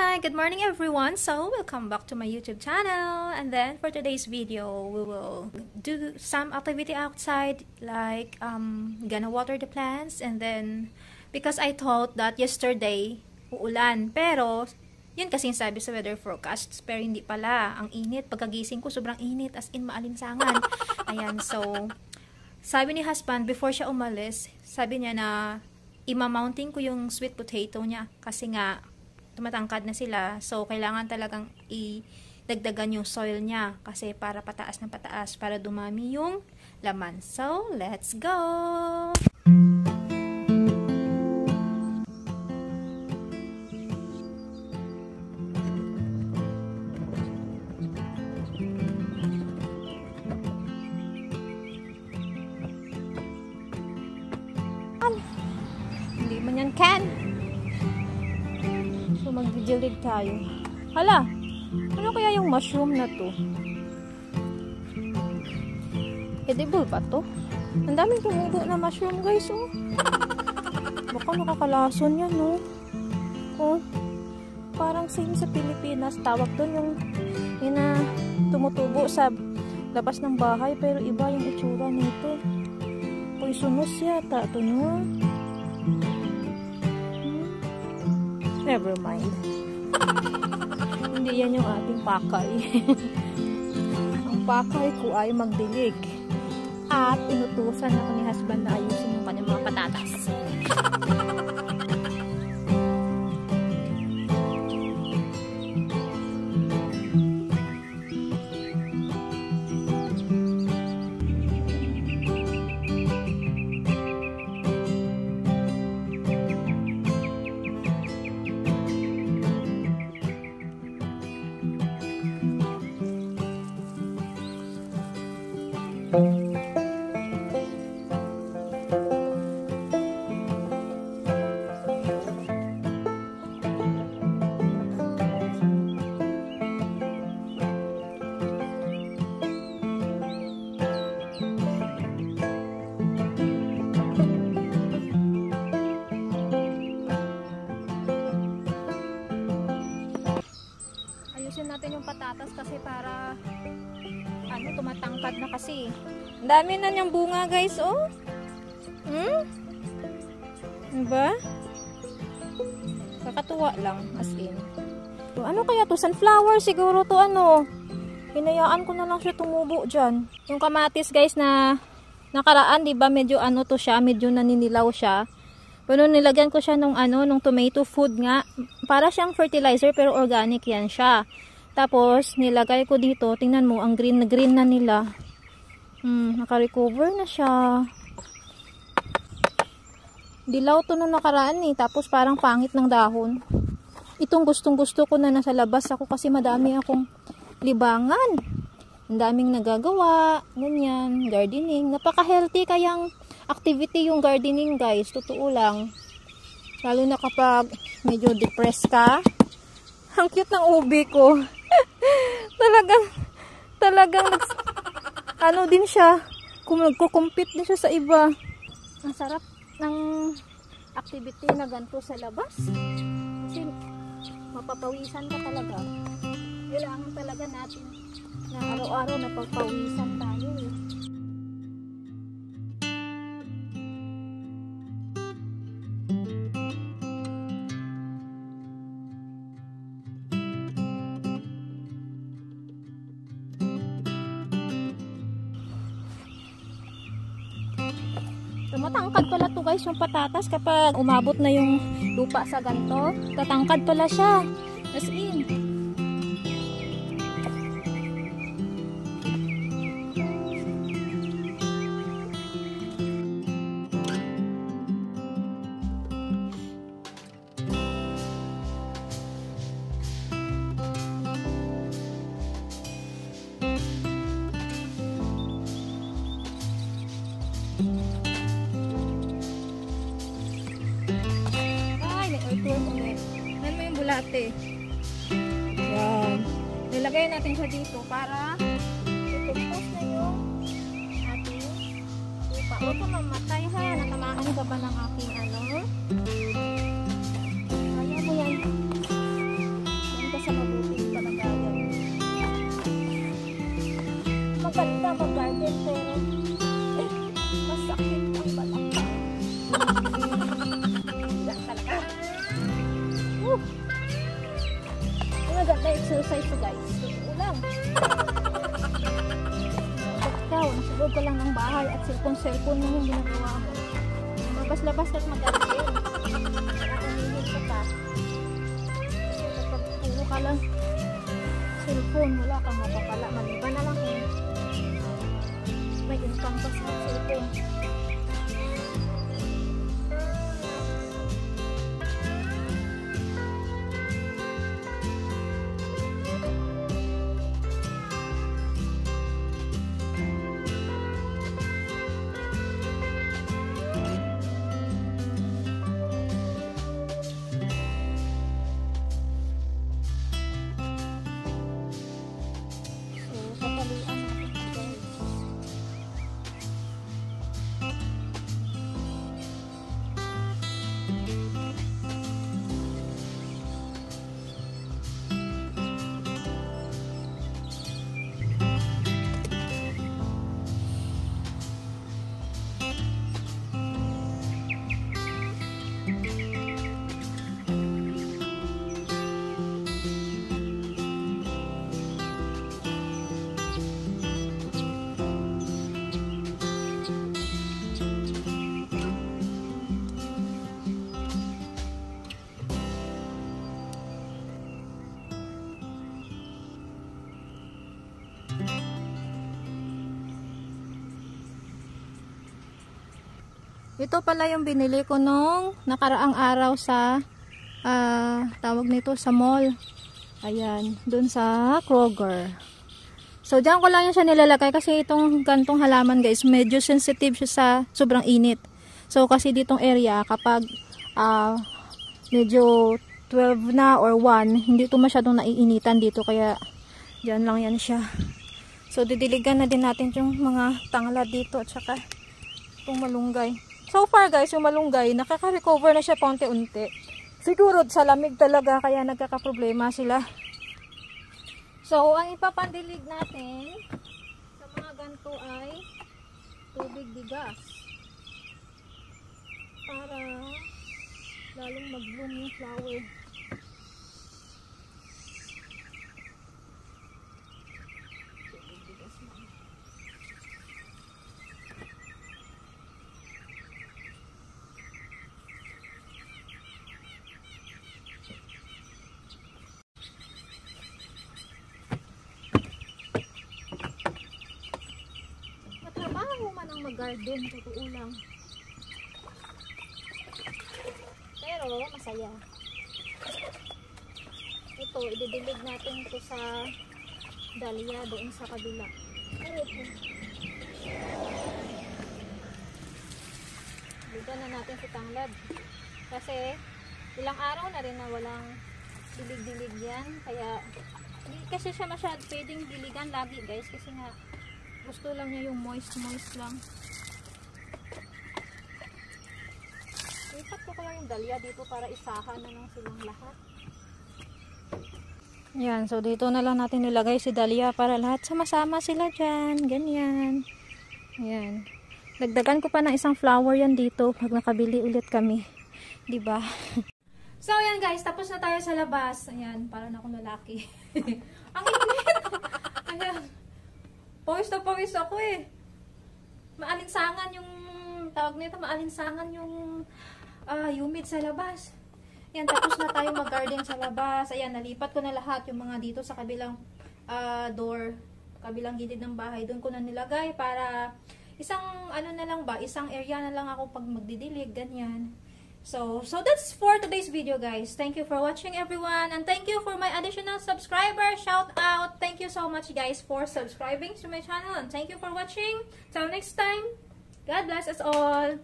Hi, good morning everyone. So, welcome back to my YouTube channel. And then for today's video, we will do some activity outside like gonna water the plants, and then because I thought that yesterday uulan, pero yun kasi sabi sa weather forecast, pero hindi pala. Ang init, pagkagising ko sobrang init, as in maalinsangan. Ayan, so sabi ni husband before siya umalis, sabi niya na ima-mounting ko yung sweet potato niya kasi nga tumatangkad na sila. So, kailangan talagang idagdagan yung soil niya kasi para pataas na pataas para dumami yung laman. So, let's go! Hindi man yan can. So, magdidilig tayo. Hala! Ano kaya yung mushroom na to? Edible pa to? Ang daming tumubo na mushroom, guys, oh. Baka nakakalason yan, oh. Oh. Parang same sa Pilipinas. Tawag doon yung na tumutubo sa labas ng bahay, pero iba yung itsura nito. Poisonous yata ito, no? Never mind. Hindi yan yung ating pakay. Ang pakay ko ay magdilig. At inutusan ako ni husband na ayusin yung kanyang mga patatas. Natin yung patatas kasi para tumatangkad na kasi. Ang dami na niyang bunga, guys, oh. Diba? Kakatuwa lang, as in. So, ano kaya to? Sunflower siguro to, hinayaan ko na lang siya tumubo dyan. Yung kamatis, guys, na nakaraan, diba, medyo to siya, medyo naninilaw siya. Pero nilagyan ko siya nung tomato food nga. Para siyang fertilizer, pero organic yan siya. Tapos, nilagay ko dito. Tingnan mo, ang green na nila. Naka-recover na siya. Dilaw to nung nakaraan eh. Tapos, parang pangit ng dahon. Itong gustong-gusto ko na nasa labas ako kasi madami akong libangan. Ang daming nagagawa. Ganyan, gardening. Napaka-healthy kayang activity yung gardening, guys. Totoo lang. Lalo na kapag medyo depressed ka. Ang cute ng ubi ko. talagang din siya, nagko-compete din siya sa iba. Ang sarap ng activity na ganito sa labas kasi mapapawisan ka talaga. Kailangan talaga natin na araw-araw napagpawisan tayo eh. Matangkad pala to, guys, yung patatas kapag umabot na yung lupa sa ganito. Tatangkad pala siya. As in. Bulate. Yan. Nilagay natin siya dito para itumpos na yung ating lupa. Huwag ko mamatay, ha. Natamaan ka ba ng aking Kaya mo yan. maganda exercise to guys. Totoo lang. Ikaw, nasa loob ka lang ng bahay at cellphone mo yung ginagawa mo. Labas-labas at mag-aril. Nakakamilig ka pa. Kapag puro ka lang cellphone, wala kang mapapala. Maliban na lang may income pa sa cellphone. Ito pala yung binili ko nung nakaraang araw sa tawag nito sa mall. Ayan, dun sa Kroger. So diyan ko lang yan siya nilalagay kasi itong gantong halaman guys, medyo sensitive siya sa sobrang init. So kasi ditong area kapag medyo 12 na or 1, hindi ito masyadong naiinitan dito kaya diyan lang yan siya. So didiligan na din natin yung mga tanglad dito at saka itong malunggay. So far guys, yung malunggay, nakaka-recover na siya paunti-unti. Siguro sa lamig talaga, kaya nagkakaproblema sila. So, ang ipapandilig natin sa mga ganito ay tubig bigas. Para lalong mag-bloom yung flower. Mag-garden, totoo lang. Pero, masaya. Ito, ididilig natin ito sa dahlia doon sa kabila. Diligan na natin si tanglad. Kasi, ilang araw na rin na walang dilig-dilig yan. Kaya, hindi kasi siya masyad pwedeng diligan lagi guys. Kasi nga, gusto lang niya yung moist lang. Lipat ko kaya yung dahlia dito para isahan na lang silang lahat. Yan, so dito na lang natin nilagay si dahlia para lahat sama-sama sila dyan. Ganyan. Yan. Dagdagan ko pa ng isang flower yan dito pag nakabili ulit kami. Diba? So, yan guys. Tapos na tayo sa labas. Ayan, para na akong lalaki. Ang init! Ayan. Pawis na pawis ako eh. Maalinsangan yung tawag nito, maalinsangan yung humid sa labas. Yan, tapos na tayo mag-garden sa labas. Ayan, nalipat ko na lahat yung mga dito sa kabilang door, kabilang gilid ng bahay. Doon ko na nilagay para isang ano na lang ba, isang area na lang ako pag magdidilig, ganyan. So that's for today's video guys. Thank you for watching everyone, and thank you for my additional subscriber. Shout out. Thank you so much guys for subscribing to my channel, and thank you for watching. Till next time, God bless us all.